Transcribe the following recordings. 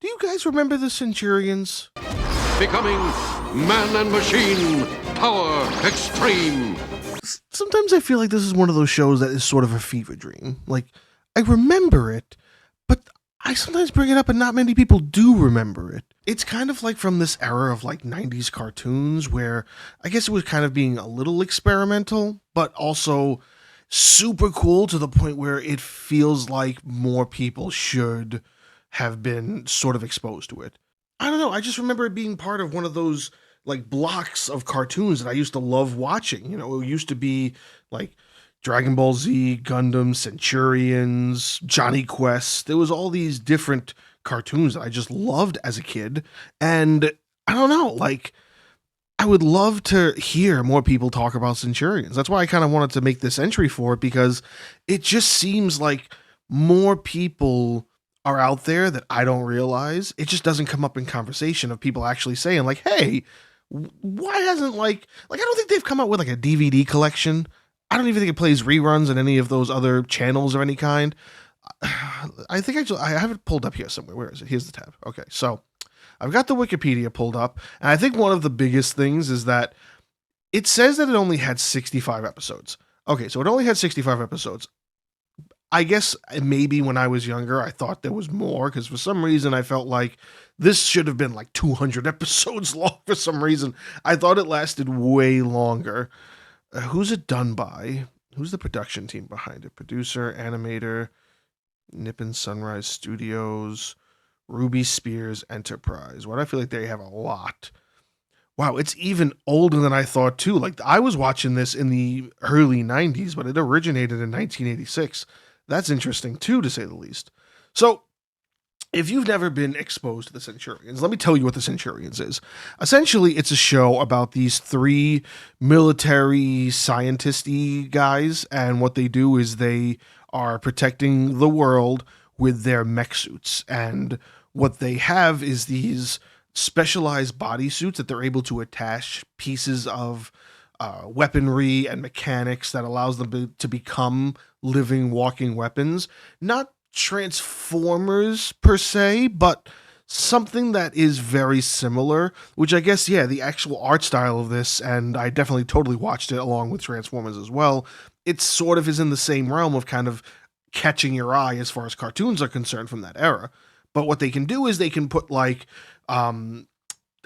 Do you guys remember the Centurions? Becoming man and machine, power extreme. Sometimes I feel like this is one of those shows that is sort of a fever dream. Like, I remember it, but I sometimes bring it up and not many people do remember it. It's kind of like from this era of like 90s cartoons where I guess it was kind of being a little experimental, but also super cool to the point where it feels like more people should have been sort of exposed to it. I don't know. I just remember it being part of one of those like blocks of cartoons that I used to love watching. You know, it used to be like Dragon Ball Z, Gundam, Centurions, Johnny Quest. There was all these different cartoons that I just loved as a kid. And I don't know, like I would love to hear more people talk about Centurions. That's why I kind of wanted to make this entry for it, because it just seems like more people are out there that I don't realize. It just doesn't come up in conversation of people actually saying like, hey, why hasn't I don't think they've come out with like a DVD collection. I don't even think it plays reruns in any of those other channels of any kind. I think I have it pulled up here somewhere. Where is it? Here's the tab. Okay, so I've got the Wikipedia pulled up, and I think one of the biggest things is that it says that it only had 65 episodes. Okay, so it only had 65 episodes. I guess maybe when I was younger, I thought there was more, because for some reason I felt like this should have been like 200 episodes long for some reason. I thought it lasted way longer. Who's it done by? Who's the production team behind it? Producer, animator, Nippon Sunrise Studios, Ruby Spears Enterprise. Why do I feel like they have a lot? Wow, it's even older than I thought too. Like I was watching this in the early 90s, but it originated in 1986. That's interesting too, to say the least. So, if you've never been exposed to the Centurions, let me tell you what the Centurions is. Essentially, it's a show about these three military scientist-y guys, and what they do is they are protecting the world with their mech suits. And what they have is these specialized bodysuits that they're able to attach pieces of weaponry and mechanics that allows them to become living, walking weapons. Not Transformers per se, but something that is very similar, which I guess, yeah, the actual art style of this, and I definitely totally watched it along with Transformers as well, it sort of is in the same realm of kind of catching your eye as far as cartoons are concerned from that era. But what they can do is they can put like,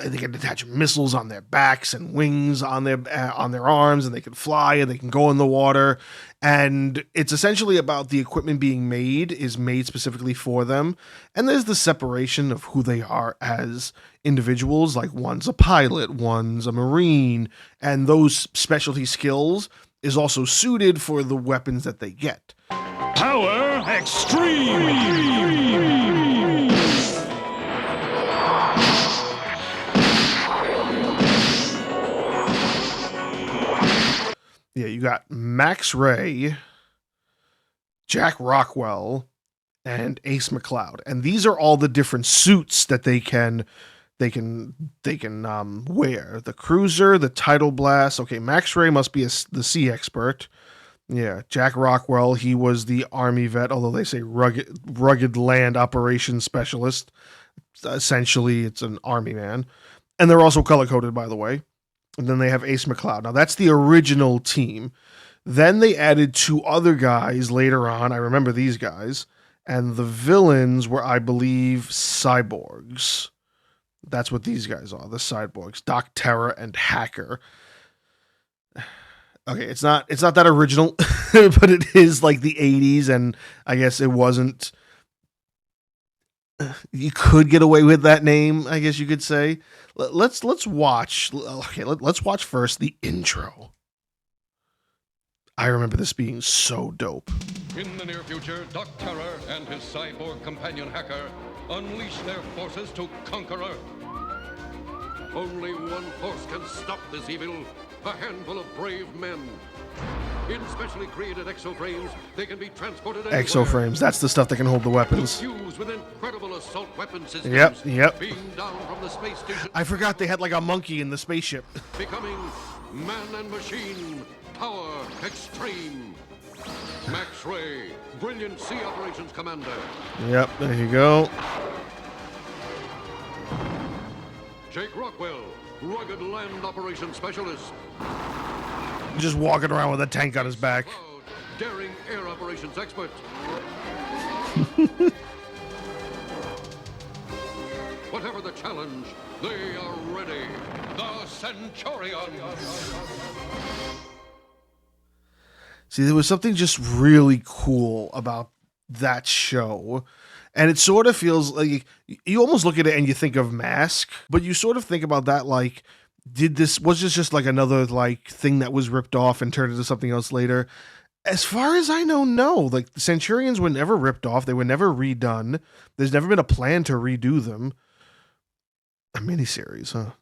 they can attach missiles on their backs and wings on their arms, and they can fly and they can go in the water. And it's essentially about the equipment being made is made specifically for them. And there's the separation of who they are as individuals. Like one's a pilot, one's a Marine, and those specialty skills is also suited for the weapons that they get. Power extreme. Yeah, you got Max Ray, Jack Rockwell, and Ace McCloud, and these are all the different suits that they can wear. The Cruiser, the Tidal Blast. Okay, Max Ray must be the sea expert. Yeah, Jack Rockwell, he was the Army vet, although they say rugged land operations specialist. Essentially, it's an Army man, and they're also color coded, by the way. And then they have Ace McCloud. Now, that's the original team. Then they added two other guys later on. I remember these guys. And the villains were, I believe, cyborgs. That's what these guys are, the cyborgs. Doc Terror and Hacker. Okay, it's not that original, but it is like the 80s, and I guess it wasn't... You could get away with that name, I guess you could say. Let's watch. Okay, let's watch first the intro. I remember this being so dope. In the near future, Doc Terror and his cyborg companion Hacker unleash their forces to conquer Earth. Only one force can stop this evil, a handful of brave men. In specially created exoframes, they can be transported anywhere. Exoframes, that's the stuff that can hold the weapons. Fused with incredible assault weapon systems. Yep. Beamed down from the space station. I forgot they had like a monkey in the spaceship. Becoming man and machine, power extreme. Max Ray, brilliant sea operations commander. Yep, there you go. Jake Rockwell, rugged land operations specialist. Just walking around with a tank on his back. Cloud, daring air operations expert. Whatever the challenge, they are ready. The Centurions. See, there was something just really cool about that show. And it sort of feels like you almost look at it and you think of Mask, but you sort of think about that like, was this just like another like thing that was ripped off and turned into something else later? As far as I know, no. Like the Centurions were never ripped off. They were never redone. There's never been a plan to redo them. A miniseries, huh?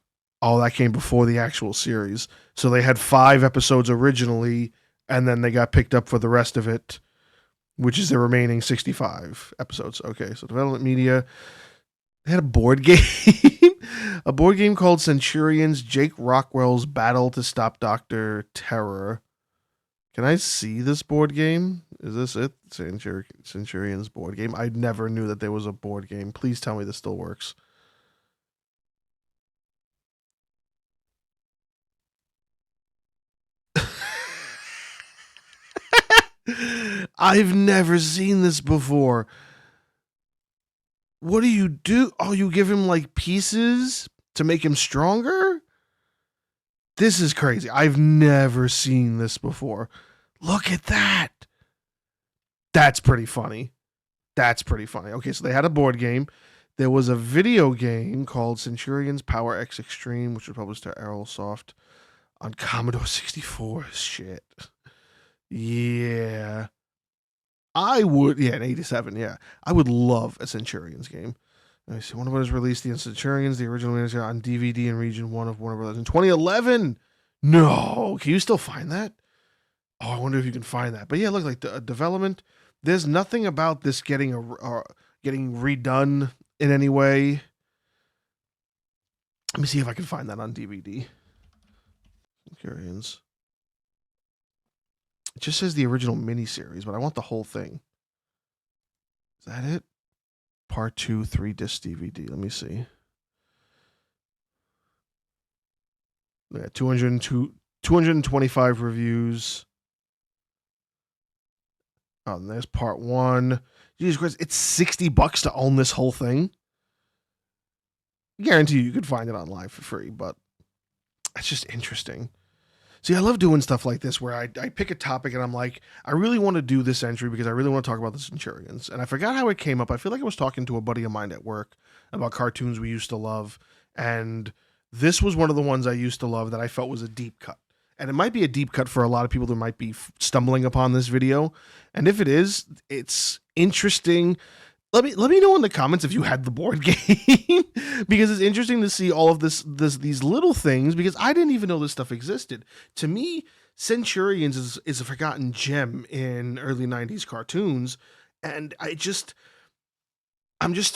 Oh, that came before the actual series. So they had 5 episodes originally, and then they got picked up for the rest of it, which is the remaining 65 episodes. Okay, so Development Media. They had a board game. A board game called Centurions, Jake Rockwell's Battle to Stop Dr. Terror. Can I see this board game? Is this it? Centurions board game? I never knew that there was a board game. Please tell me this still works. I've never seen this before. What do you do? Oh, you give him like pieces to make him stronger? This is crazy. I've never seen this before. Look at that. That's pretty funny. That's pretty funny. Okay, so they had a board game. There was a video game called Centurions Power X Extreme, which was published to Aerosoft on Commodore 64. Shit. Yeah. In 87, yeah. I would love a Centurions game. Let me see. Warner Brothers released the Centurions, the original miniseries, on DVD in Region 1 of Warner Brothers in 2011. No. Can you still find that? Oh, I wonder if you can find that. But yeah, look, like the development. There's nothing about this getting redone in any way. Let me see if I can find that on DVD. Centurions. It just says the original miniseries, but I want the whole thing. Is that it? Part 2, 3-disc DVD. Let me see. Yeah, 225 reviews. Oh, and there's part 1. Jesus Christ, it's $60 to own this whole thing. I guarantee you could find it online for free, but it's just interesting. See, I love doing stuff like this where I pick a topic and I'm like, I really want to do this entry because I really want to talk about the Centurions. And I forgot how it came up. I feel like I was talking to a buddy of mine at work about cartoons we used to love. And this was one of the ones I used to love that I felt was a deep cut. And it might be a deep cut for a lot of people that might be stumbling upon this video. And if it is, it's interesting. Let me know in the comments if you had the board game because it's interesting to see all of these little things because I didn't even know this stuff existed. To me, Centurions is a forgotten gem in early 90s cartoons, and I'm just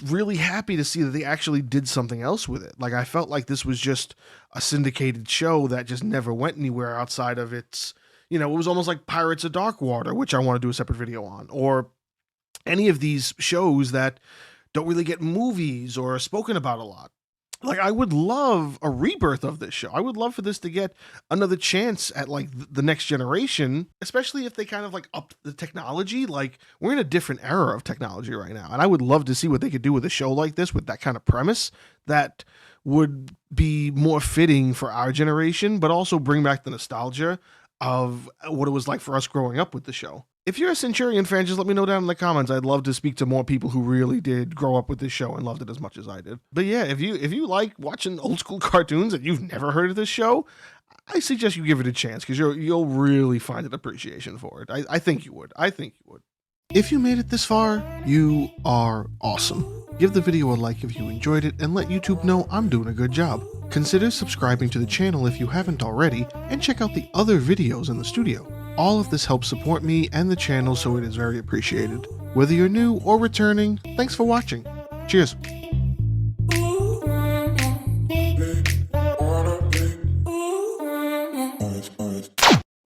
really happy to see that they actually did something else with it. Like I felt like this was just a syndicated show that just never went anywhere outside of its, it was almost like Pirates of Darkwater, which I want to do a separate video on, or any of these shows that don't really get movies or spoken about a lot. Like I would love a rebirth of this show. I would love for this to get another chance at like the next generation, especially if they kind of like up the technology. Like we're in a different era of technology right now. And I would love to see what they could do with a show like this with that kind of premise that would be more fitting for our generation, but also bring back the nostalgia of what it was like for us growing up with the show. If you're a Centurion fan, just let me know down in the comments. I'd love to speak to more people who really did grow up with this show and loved it as much as I did. But yeah, if you like watching old school cartoons and you've never heard of this show, I suggest you give it a chance because you'll really find an appreciation for it. I think you would. If you made it this far, you are awesome. Give the video a like if you enjoyed it and let YouTube know I'm doing a good job. Consider subscribing to the channel if you haven't already and check out the other videos in the studio. All of this helps support me and the channel, so it is very appreciated. Whether you're new or returning, thanks for watching. Cheers.